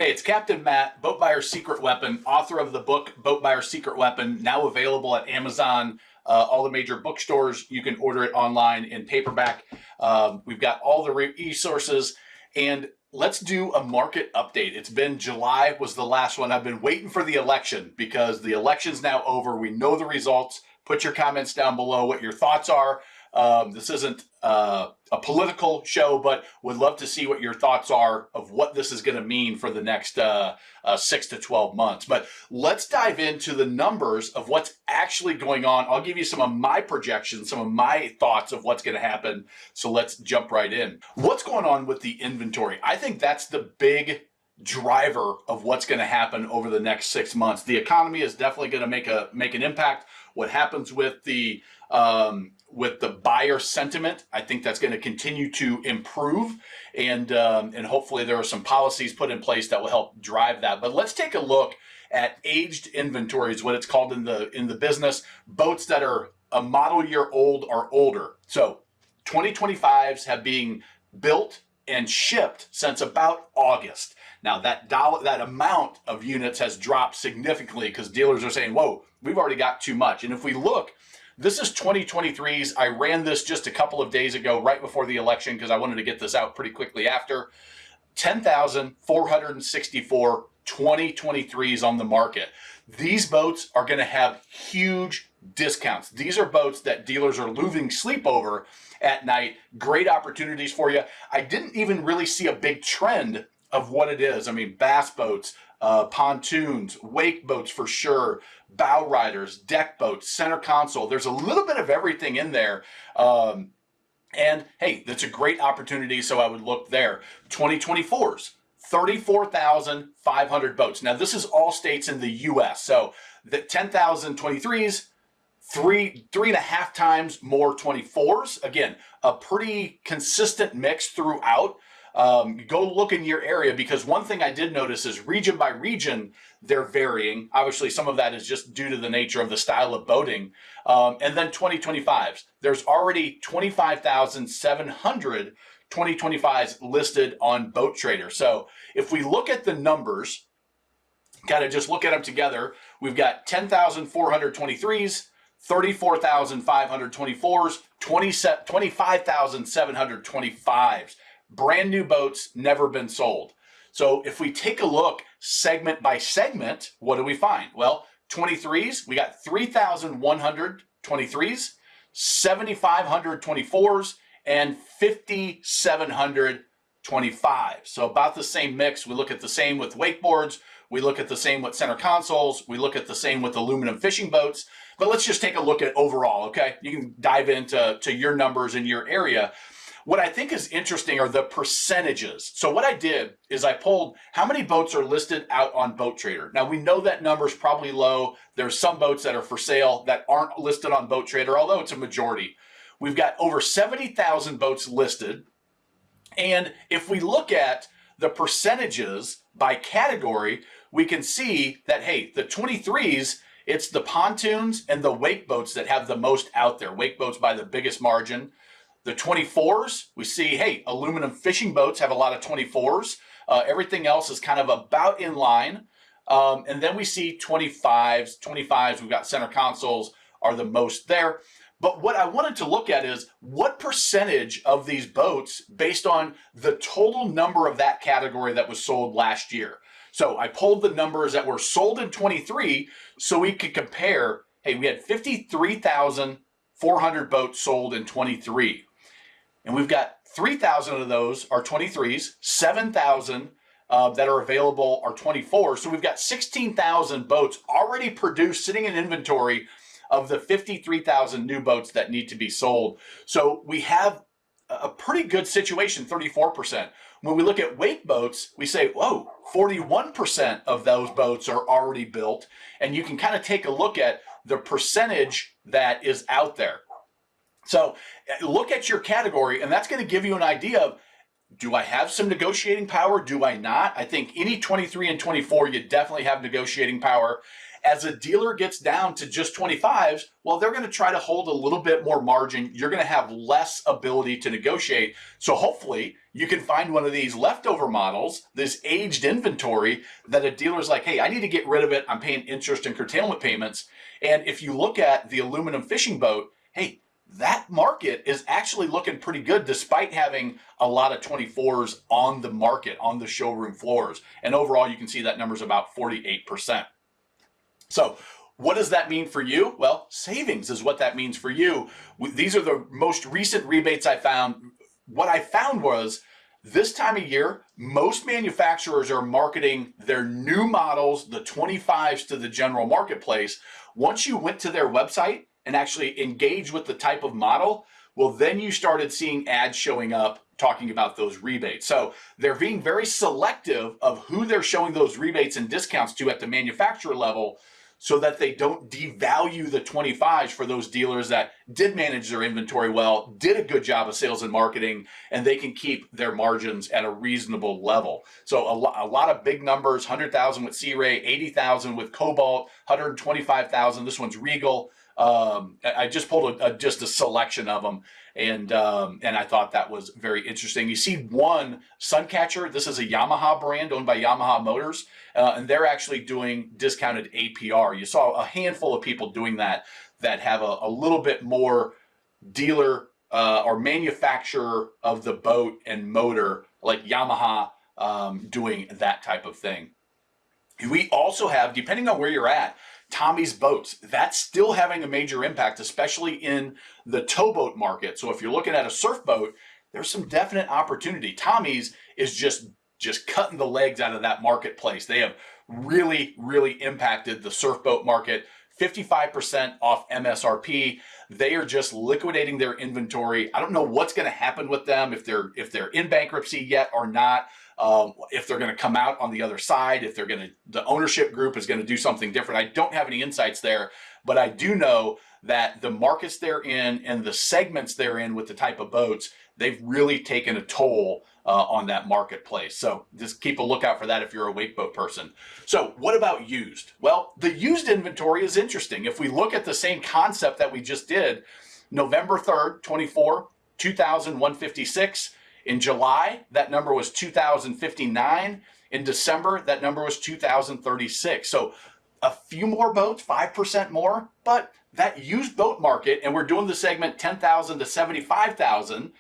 Hey, it's Captain Matt, Boat Buyer's Secret Weapon, author of the book Boat Buyer's Secret Weapon, now available at Amazon, all the major bookstores. You can order it online in paperback. We've got all the resources, and let's do a market update. It's been July was the last one. I've been waiting for the election because the election's now over. We know the results. Put your comments down below what your thoughts are. This isn't a political show, but would love to see what your thoughts are of what this is going to mean for the next 6 to 12 months. But let's dive into the numbers of what's actually going on. I'll give you some of my projections, some of my thoughts of what's going to happen. So let's jump right in. What's going on with the inventory? I think that's the big driver of what's going to happen over the next 6 months. The economy is definitely going to make an impact. What happens with the buyer sentiment, I think that's going to continue to improve, and hopefully there are some policies put in place that will help drive that. But let's take a look at aged inventories, what it's called in the business. Boats that are a model year old or older. So 2025s have been built and shipped since about August. Now that amount of units has dropped significantly because dealers are saying, whoa, we've already got too much. And if we look, this is 2023s. I ran this just a couple of days ago, right before the election, because I wanted to get this out pretty quickly after. 10,464 2023s on the market. These boats are going to have huge discounts. These are boats that dealers are losing sleep over at night. Great opportunities for you. I didn't even really see a big trend of what it is. I mean, bass boats, pontoons, wake boats for sure, bow riders, deck boats, center console. There's a little bit of everything in there. And hey, that's a great opportunity, so I would look there. 2024s, 34,500 boats. Now, this is all states in the U.S. So the 10,023s, three and a half times more 24s. Again, a pretty consistent mix throughout. Go look in your area, because one thing I did notice is region by region, they're varying. Obviously, some of that is just due to the nature of the style of boating. And then 2025s, there's already 25,700 2025s listed on Boat Trader. So if we look at the numbers, kind of just look at them together, we've got 10,423s, 34,524s, 25,725s. Brand new boats, never been sold. So if we take a look segment by segment, what do we find? Well, 23s, we got 3,100 23s, 7,500 24s, and 5,700 25s. So about the same mix. We look at the same with wakeboards. We look at the same with center consoles. We look at the same with aluminum fishing boats. But let's just take a look at overall, okay? You can dive into your numbers in your area. What I think is interesting are the percentages. So what I did is I pulled how many boats are listed out on Boat Trader. Now, we know that number is probably low. There's some boats that are for sale that aren't listed on Boat Trader, although it's a majority. We've got over 70,000 boats listed. And if we look at the percentages by category, we can see that, hey, the 23s, it's the pontoons and the wake boats that have the most out there. Wake boats by the biggest margin. The 24s, we see, hey, aluminum fishing boats have a lot of 24s. Everything else is kind of about in line. And then we see 25s. 25s, we've got center consoles are the most there. But what I wanted to look at is what percentage of these boats based on the total number of that category that was sold last year. So I pulled the numbers that were sold in 23 so we could compare, hey, we had 53,400 boats sold in 23. And we've got 3,000 of those are 23s, 7,000 that are available are 24s. So we've got 16,000 boats already produced, sitting in inventory of the 53,000 new boats that need to be sold. So we have a pretty good situation, 34%. When we look at wake boats, we say, whoa, 41% of those boats are already built. And you can kind of take a look at the percentage that is out there. So look at your category, and that's going to give you an idea of Do I have some negotiating power? Do I not? I think any 23 and 24, you definitely have negotiating power. As a dealer gets down to just 25s, well, they're going to try to hold a little bit more margin. You're going to have less ability to negotiate. So hopefully you can find one of these leftover models, this aged inventory that a dealer's like, hey, I need to get rid of it. I'm paying interest and curtailment payments. And if you look at the aluminum fishing boat, hey, that market is actually looking pretty good despite having a lot of 24s on the market, on the showroom floors. And overall, you can see that number is about 48%. So what does that mean for you? Well, savings is what that means for you. These are the most recent rebates I found. What I found was this time of year, most manufacturers are marketing their new models, the 25s, to the general marketplace. Once you went to their website and actually engaged with the type of model, well, then you started seeing ads showing up talking about those rebates. So they're being very selective of who they're showing those rebates and discounts to at the manufacturer level, so that they don't devalue the 25s for those dealers that did manage their inventory well, did a good job of sales and marketing, and they can keep their margins at a reasonable level. So a lot of big numbers, 100,000 with Sea Ray, 80,000 with Cobalt, 125,000. This one's Regal. I just pulled just a selection of them, and I thought that was very interesting. You see one Suncatcher. This is a Yamaha brand owned by Yamaha Motors, and they're actually doing discounted APR. You saw a handful of people doing that have a little bit more dealer or manufacturer of the boat and motor, like Yamaha, doing that type of thing. We also have, depending on where you're at, Tommy's Boats. That's still having a major impact, especially in the towboat market. So if you're looking at a surf boat, there's some definite opportunity. Tommy's is just cutting the legs out of that marketplace. They have really, really impacted the surf boat market. 55% off MSRP. They are just liquidating their inventory. I don't know what's going to happen with them, if they're in bankruptcy yet or not. If they're going to come out on the other side, if the ownership group is going to do something different. I don't have any insights there, but I do know that the markets they're in and the segments they're in with the type of boats, they've really taken a toll on that marketplace. So just keep a lookout for that if you're a wake boat person. So what about used? Well, the used inventory is interesting. If we look at the same concept that we just did, November 3rd, 24, 2,156. In July, that number was 2,059. In December, that number was 2,036. So a few more boats, 5% more, but that used boat market, and we're doing the segment 10,000 to 75,000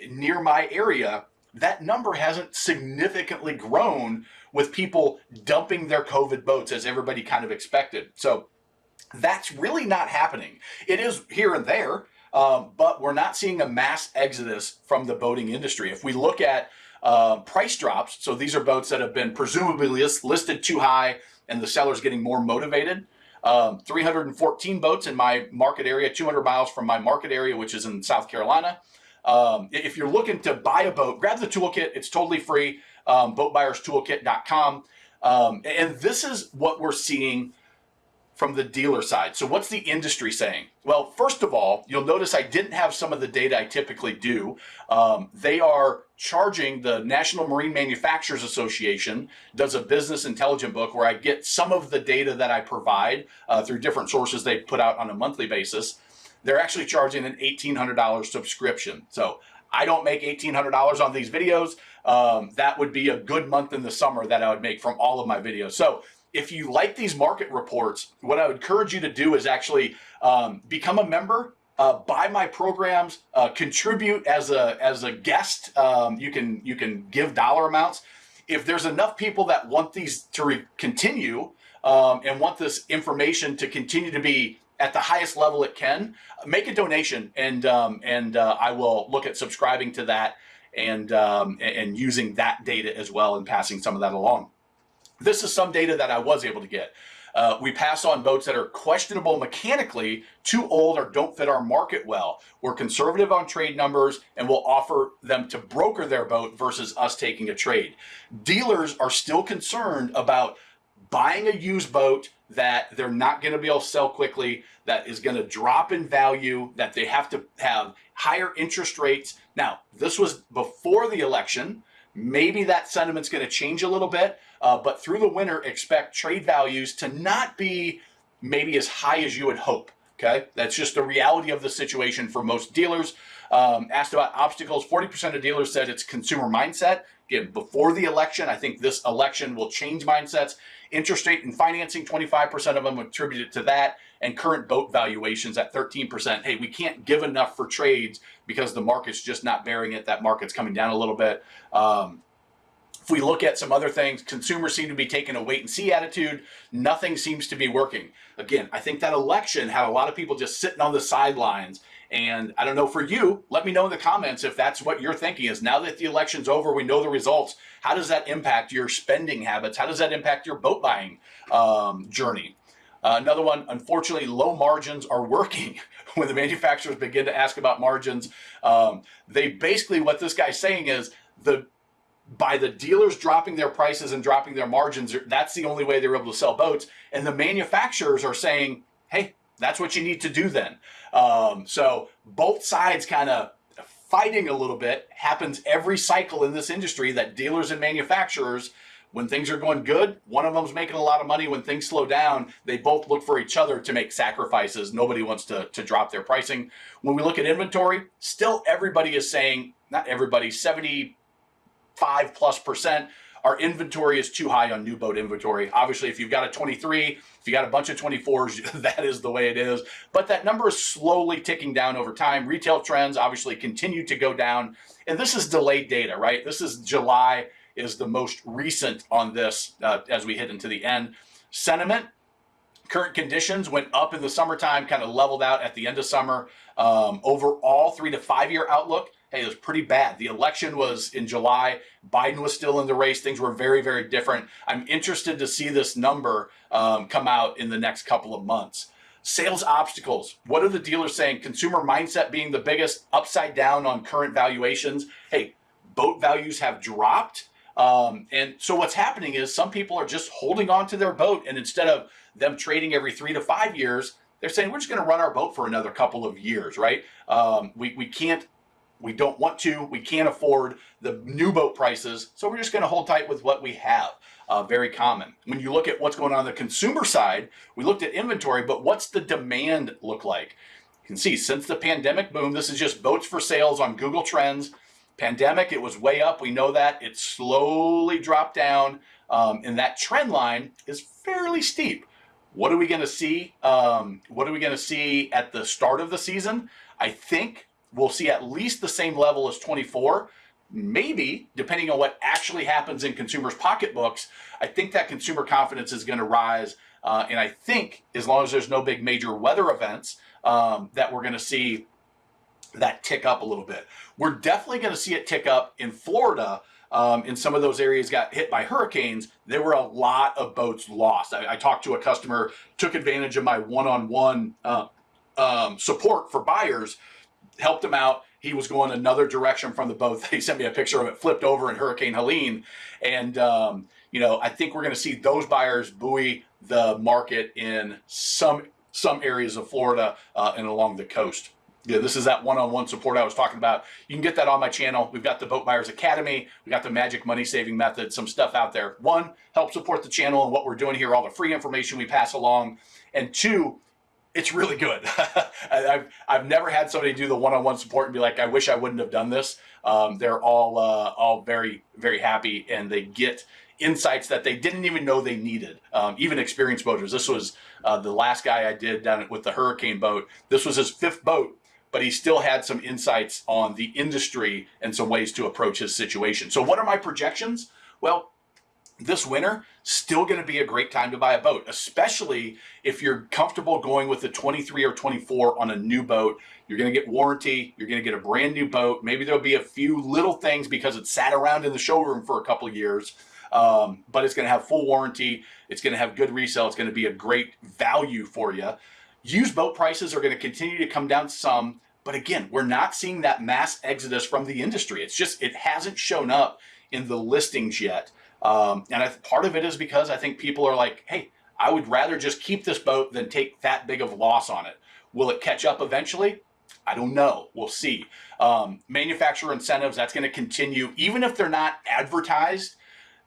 near my area, that number hasn't significantly grown with people dumping their COVID boats as everybody kind of expected. So that's really not happening. It is here and there, but we're not seeing a mass exodus from the boating industry. If we look at price drops, so these are boats that have been presumably listed too high and the seller's getting more motivated. 314 boats in my market area, 200 miles from my market area, which is in South Carolina. If you're looking to buy a boat, grab the toolkit. It's totally free, boatbuyerstoolkit.com. And this is what we're seeing from the dealer side. So what's the industry saying? Well, first of all, you'll notice I didn't have some of the data I typically do. They are charging, the National Marine Manufacturers Association does a business intelligence book where I get some of the data that I provide through different sources they put out on a monthly basis. They're actually charging an $1,800 subscription. So I don't make $1,800 on these videos. That would be a good month in the summer that I would make from all of my videos. So if you like these market reports, what I would encourage you to do is actually become a member, buy my programs, contribute as a guest. You can give dollar amounts. If there's enough people that want these to continue and want this information to continue to be at the highest level it can, make a donation, and I will look at subscribing to that and using that data as well and passing some of that along. This is some data that I was able to get. We pass on boats that are questionable mechanically, too old, or don't fit our market well. We're conservative on trade numbers, and we'll offer them to broker their boat versus us taking a trade. Dealers are still concerned about buying a used boat that they're not going to be able to sell quickly, that is going to drop in value, that they have to have higher interest rates. Now, this was before the election. Maybe that sentiment's going to change a little bit, but through the winter, expect trade values to not be maybe as high as you would hope. Okay, that's just the reality of the situation for most dealers. Asked about obstacles, 40% of dealers said it's consumer mindset. Again, before the election, I think this election will change mindsets. Interest rate and financing, 25% of them attribute it to that. And current boat valuations at 13%. Hey, we can't give enough for trades because the market's just not bearing it. That market's coming down a little bit. If we look at some other things, consumers seem to be taking a wait and see attitude. Nothing seems to be working. Again, I think that election had a lot of people just sitting on the sidelines. And I don't know for you, let me know in the comments if that's what you're thinking is now that the election's over, we know the results. How does that impact your spending habits? How does that impact your boat buying journey? Another one, unfortunately, low margins are working. When the manufacturers begin to ask about margins, they basically, what this guy's saying is by the dealers dropping their prices and dropping their margins, that's the only way they're able to sell boats. And the manufacturers are saying, hey, that's what you need to do then. So both sides kind of fighting a little bit. Happens every cycle in this industry that dealers and manufacturers, when things are going good, one of them's making a lot of money. When things slow down, they both look for each other to make sacrifices. Nobody wants to drop their pricing. When we look at inventory, still everybody is saying, not everybody, 75+%, our inventory is too high on new boat inventory. Obviously, if you've got a 23, if you got a bunch of 24s, that is the way it is. But that number is slowly ticking down over time. Retail trends obviously continue to go down. And this is delayed data, right? This is July is the most recent on this as we hit into the end. Sentiment, current conditions went up in the summertime, kind of leveled out at the end of summer. Overall, 3 to 5 year outlook, hey, it was pretty bad. The election was in July. Biden was still in the race. Things were very, very different. I'm interested to see this number come out in the next couple of months. Sales obstacles. What are the dealers saying? Consumer mindset being the biggest, upside down on current valuations. Hey, boat values have dropped. And so what's happening is some people are just holding on to their boat, and instead of them trading every 3 to 5 years, they're saying we're just going to run our boat for another couple of years, right? We don't want to, we can't afford the new boat prices, so we're just going to hold tight with what we have. Very common. When you look at what's going on the consumer side, we looked at inventory, but what's the demand look like? You can see since the pandemic boom, this is just boats for sales on Google Trends. Pandemic, it was way up. We know that. It slowly dropped down, and that trend line is fairly steep. What are we going to see? What are we going to see at the start of the season? I think we'll see at least the same level as 24. Maybe, depending on what actually happens in consumers' pocketbooks, I think that consumer confidence is going to rise. And I think as long as there's no big major weather events, that we're going to see that tick up a little bit. We're definitely going to see it tick up in Florida. In some of those areas got hit by hurricanes. There were a lot of boats lost. I talked to a customer, took advantage of my one-on-one support for buyers, helped him out. He was going another direction from the boat. He sent me a picture of it flipped over in Hurricane Helene. And, I think we're going to see those buyers buoy the market in some areas of Florida and along the coast. Yeah, this is that one-on-one support I was talking about. You can get that on my channel. We've got the Boat Buyers Academy. We got the Magic Money Saving Method, some stuff out there. One, help support the channel and what we're doing here, all the free information we pass along. And two, it's really good. I've never had somebody do the one-on-one support and be like, I wish I wouldn't have done this. They're all very, very happy, and they get insights that they didn't even know they needed. Even experienced boaters. This was the last guy I did down with the hurricane boat. This was his 5th boat, but he still had some insights on the industry and some ways to approach his situation. So what are my projections? Well, this winter, still going to be a great time to buy a boat, especially if you're comfortable going with the 23 or 24 on a new boat. You're going to get warranty. You're going to get a brand new boat. Maybe there'll be a few little things because it sat around in the showroom for a couple of years, but it's going to have full warranty. It's going to have good resale. It's going to be a great value for you. Used boat prices are going to continue to come down some, but again, we're not seeing that mass exodus from the industry. It's just, it hasn't shown up in the listings yet. Part of it is because I think people are like, hey, I would rather just keep this boat than take that big of a loss on it. Will it catch up eventually? I don't know. We'll see. Manufacturer incentives, that's going to continue. Even if they're not advertised,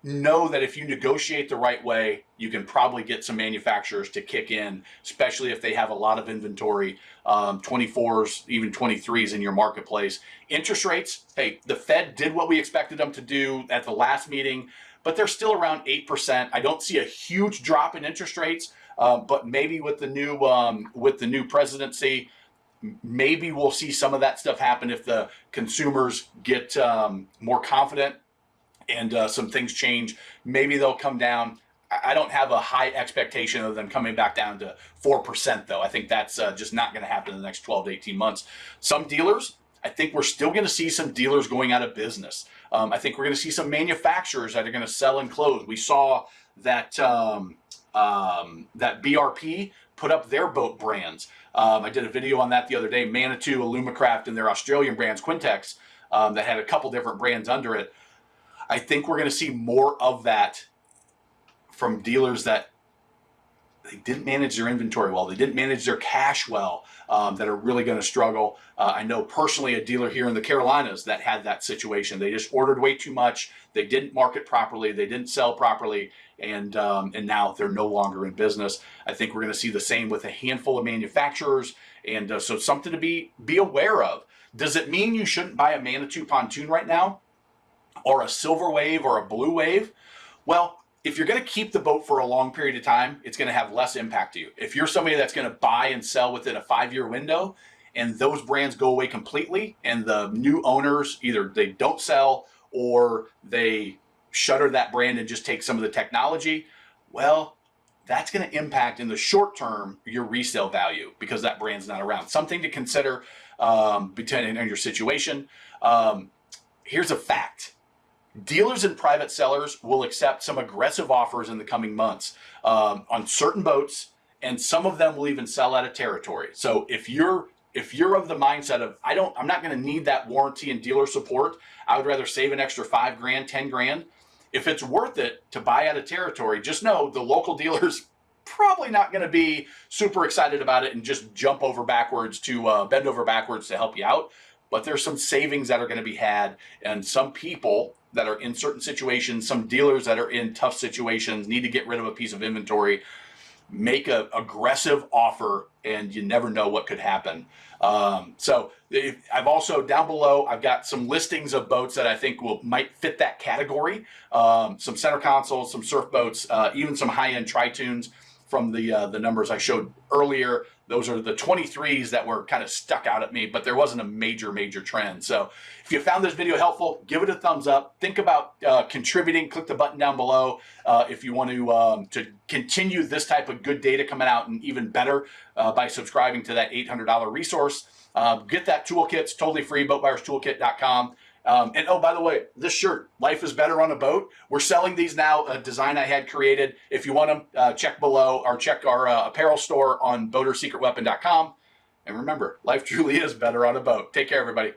know that if you negotiate the right way, you can probably get some manufacturers to kick in, especially if they have a lot of inventory, 24s, even 23s in your marketplace. Interest rates, hey, the Fed did what we expected them to do at the last meeting, but they're still around 8%. I don't see a huge drop in interest rates, but maybe with the new presidency, maybe we'll see some of that stuff happen if the consumers get more confident and some things change. Maybe they'll come down. I don't have a high expectation of them coming back down to 4%, though. I think that's just not going to happen in the next 12 to 18 months. Some dealers, I think we're still going to see some dealers going out of business. I think we're going to see some manufacturers that are going to sell and close. We saw that that BRP put up their boat brands. I did a video on that the other day. Manitou, Alumacraft, and their Australian brands, Quintex, that had a couple different brands under it. I think we're going to see more of that from dealers that they didn't manage their inventory well, they didn't manage their cash well, that are really going to struggle. I know personally a dealer here in the Carolinas that had that situation. They just ordered way too much. They didn't market properly. They didn't sell properly, and now they're no longer in business. I think we're going to see the same with a handful of manufacturers, and so something to be aware of. Does it mean you shouldn't buy a Manitou pontoon right now, or a silver wave or a blue wave? Well, if you're going to keep the boat for a long period of time, it's going to have less impact to you. If you're somebody that's going to buy and sell within a 5-year window, and those brands go away completely, and the new owners, either they don't sell or they shutter that brand and just take some of the technology, well, that's going to impact in the short term your resale value because that brand's not around. Something to consider depending on your situation. Here's a fact. Dealers and private sellers will accept some aggressive offers in the coming months on certain boats, and some of them will even sell out of territory. So if you're of the mindset of I'm not going to need that warranty and dealer support, I would rather save an extra $5 grand, 10 grand. If it's worth it to buy out of territory, just know the local dealers probably not going to be super excited about it and just bend over backwards to help you out. But there's some savings that are going to be had, and some people that are in certain situations, some dealers that are in tough situations, need to get rid of a piece of inventory, make an aggressive offer, and you never know what could happen. So I've also, down below, I've got some listings of boats that I think might fit that category. Some center consoles, some surf boats, even some high-end Tritoons from the numbers I showed earlier. Those are the 23s that were kind of stuck out at me, but there wasn't a major trend. So if you found this video helpful, give it a thumbs up. Think about contributing. Click the button down below if you want to continue this type of good data coming out, and even better by subscribing to that $800 resource. Get that toolkit. It's totally free, boatbuyerstoolkit.com. And oh, by the way, this shirt, Life is Better on a Boat, we're selling these now, a design I had created. If you want them, check below or check our apparel store on boatersecretweapon.com. And remember, life truly is better on a boat. Take care, everybody.